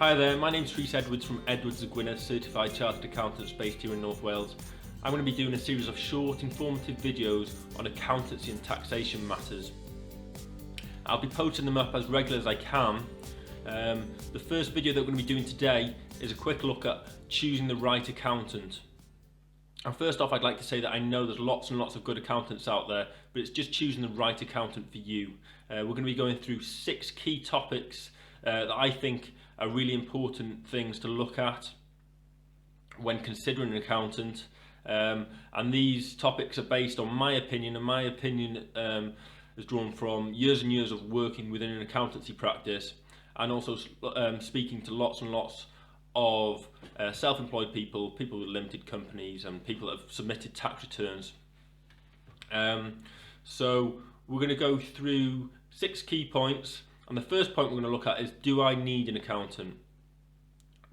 Hi there, my name's Edwards from Edwards of Gwynedd, Certified Chartered Accountants based here in North Wales. I'm going to be doing a series of short, informative videos on accountancy and taxation matters. I'll be posting them up as regular as I can. The first video that we're going to be doing today is a quick look at choosing the right accountant. And first off, I'd like to say that I know there's lots and lots of good accountants out there, but it's just choosing the right accountant for you. We're going to be going through 6 key topics that I think are really important things to look at when considering an accountant. And these topics are based on my opinion, and my opinion is drawn from years and years of working within an accountancy practice, and also speaking to lots and lots of self-employed people, people with limited companies, and people that have submitted tax returns. So we're going to go through 6 key points, and the first point we're going to look at is, do I need an accountant?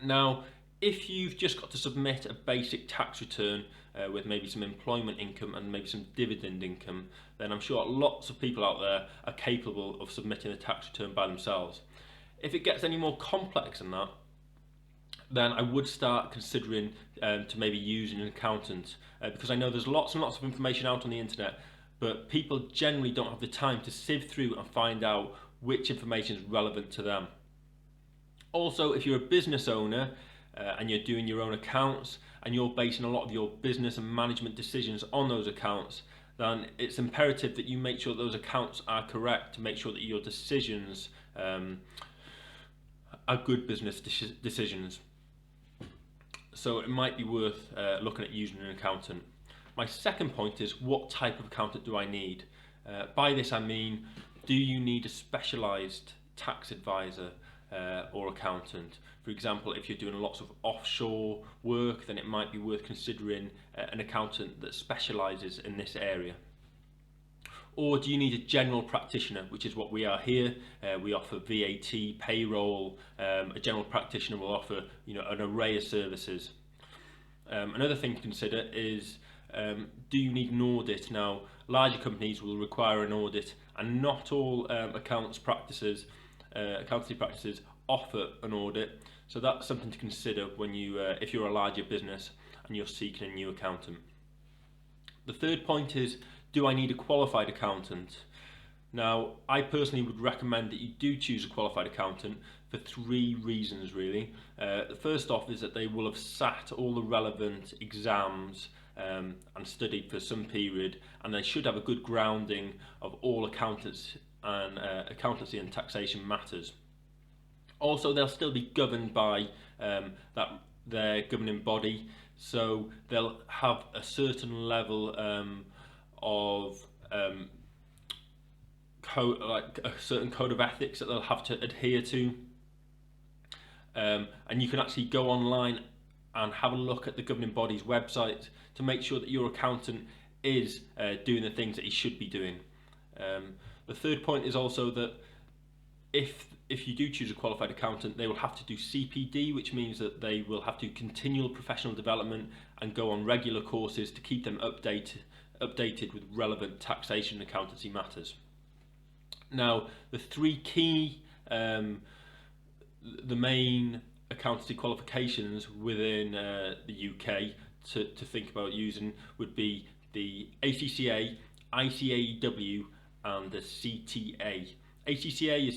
Now, if you've just got to submit a basic tax return with maybe some employment income and maybe some dividend income, then I'm sure lots of people out there are capable of submitting a tax return by themselves. If it gets any more complex than that, then I would start considering to maybe using an accountant, because I know there's lots and lots of information out on the internet, but people generally don't have the time to sift through and find out which information is relevant to them. Also, if you're a business owner and you're doing your own accounts and you're basing a lot of your business and management decisions on those accounts, then it's imperative that you make sure that those accounts are correct, to make sure that your decisions are good business decisions. So it might be worth looking at using an accountant. My second point is, what type of accountant do I need? By this I mean, do you need a specialised tax advisor or accountant? For example, if you're doing lots of offshore work, then it might be worth considering an accountant that specialises in this area. Or do you need a general practitioner, which is what we are here? We offer VAT, payroll. A general practitioner will offer, an array of services. Another thing to consider is, do you need an audit? Now, larger companies will require an audit, and not all accountancy practices offer an audit. So that's something to consider when you, if you're a larger business and you're seeking a new accountant. The third point is, do I need a qualified accountant? Now, I personally would recommend that you do choose a qualified accountant for 3 reasons really. The first off is that they will have sat all the relevant exams and studied for some period, and they should have a good grounding of all accountancy and taxation matters. Also, they'll still be governed by their governing body, so they'll have a certain level of code, like a certain code of ethics that they'll have to adhere to. And you can actually go online and have a look at the governing body's website to make sure that your accountant is doing the things that he should be doing. The third point is also that if you do choose a qualified accountant, they will have to do CPD, which means that they will have to continual professional development and go on regular courses to keep them updated with relevant taxation and accountancy matters. Now, the 3 key, the main accountancy qualifications within the UK to think about using would be the ACCA, ICAEW and the CTA. ACCA is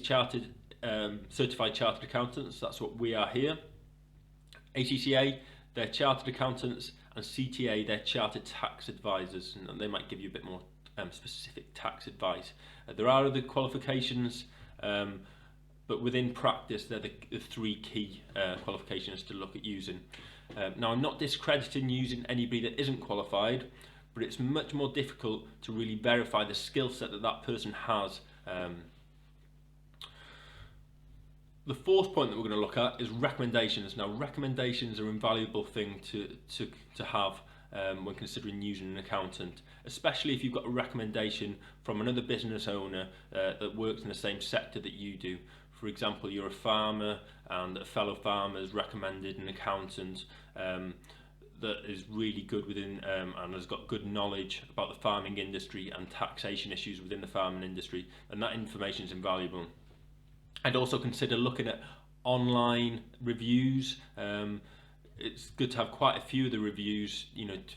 Certified Chartered Accountants, that's what we are here. ACCA, they're Chartered Accountants, and CTA, they're Chartered Tax Advisors, and they might give you a bit more specific tax advice. There are other qualifications, but within practice, they're the 3 key qualifications to look at using. Now, I'm not discrediting using anybody that isn't qualified, but it's much more difficult to really verify the skill set that that person has. The fourth point that we're going to look at is recommendations. Now, recommendations are an invaluable thing to have when considering using an accountant, especially if you've got a recommendation from another business owner that works in the same sector that you do. For example, you're a farmer and a fellow farmer has recommended an accountant that is really good within and has got good knowledge about the farming industry and taxation issues within the farming industry, and that information is invaluable. I'd also consider looking at online reviews. It's good to have quite a few of the reviews,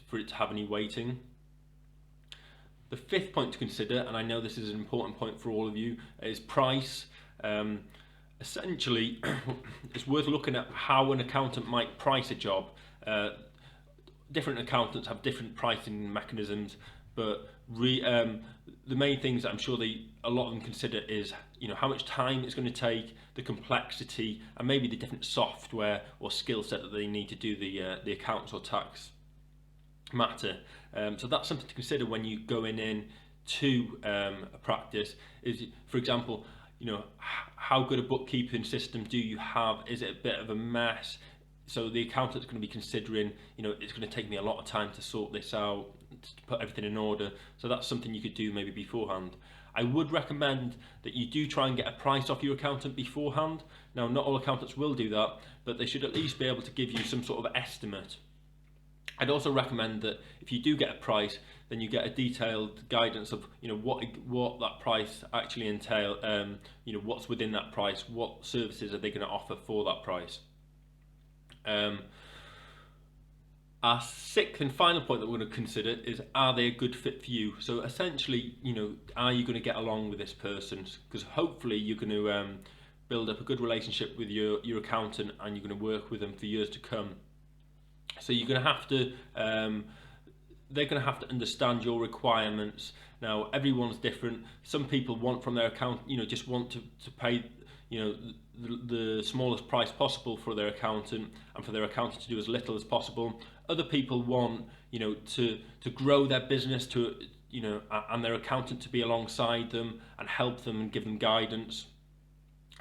for it to have any weighting. The fifth point to consider, and I know this is an important point for all of you, is price. Essentially, it's worth looking at how an accountant might price a job. Different accountants have different pricing mechanisms, but the main things that I'm sure a lot of them consider is how much time it's going to take, the complexity, and maybe the different software or skill set that they need to do the accounts or tax matter. So that's something to consider when you going in to a practice. Is, for example, how good a bookkeeping system do you have? Is it a bit of a mess? So the accountant's going to be considering, it's going to take me a lot of time to sort this out, to put everything in order. So that's something you could do maybe beforehand. I would recommend that you do try and get a price off your accountant beforehand. Now, not all accountants will do that, but they should at least be able to give you some sort of estimate. I'd also recommend that if you do get a price, then you get a detailed guidance of what that price actually entail. What's within that price, what services are they going to offer for that price. Our sixth and final point that we're going to consider is, are they a good fit for you? So essentially, are you going to get along with this person? Because hopefully you're going to build up a good relationship with your accountant, and you're going to work with them for years to come. So you're going to have to, they're going to have to understand your requirements. Now, everyone's different. Some people want from their account, just want to pay, the smallest price possible for their accountant, and for their accountant to do as little as possible. Other people want, to grow their business, and their accountant to be alongside them and help them and give them guidance.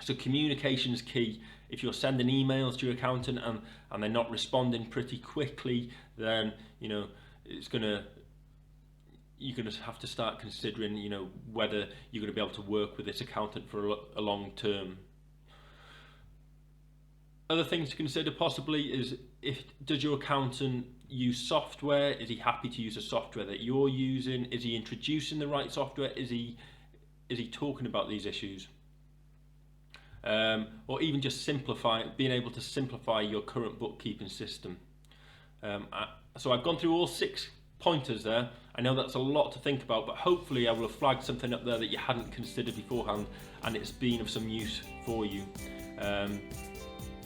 So communication is key. If you're sending emails to your accountant and they're not responding pretty quickly, then you're gonna have to start considering whether you're going to be able to work with this accountant for a long term. Other things to consider possibly is, does your accountant use software? Is he happy to use a software that you're using? Is he introducing the right software? Is he talking about these issues? Or even just being able to simplify your current bookkeeping system. So I've gone through all 6 pointers there. I know that's a lot to think about, but hopefully I will have flagged something up there that you hadn't considered beforehand, and it's been of some use for you.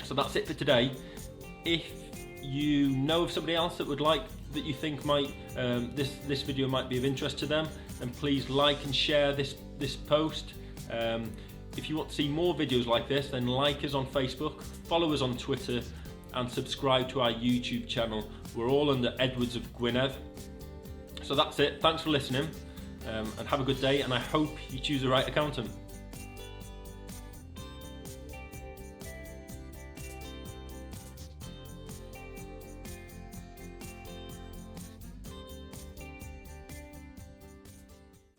So that's it for today. If you know of somebody else that you think might this video might be of interest to them, then please like and share this post. If you want to see more videos like this, then like us on Facebook, follow us on Twitter, and subscribe to our YouTube channel. We're all under Edwards of Gwynedd. So that's it. Thanks for listening, and have a good day, and I hope you choose the right accountant.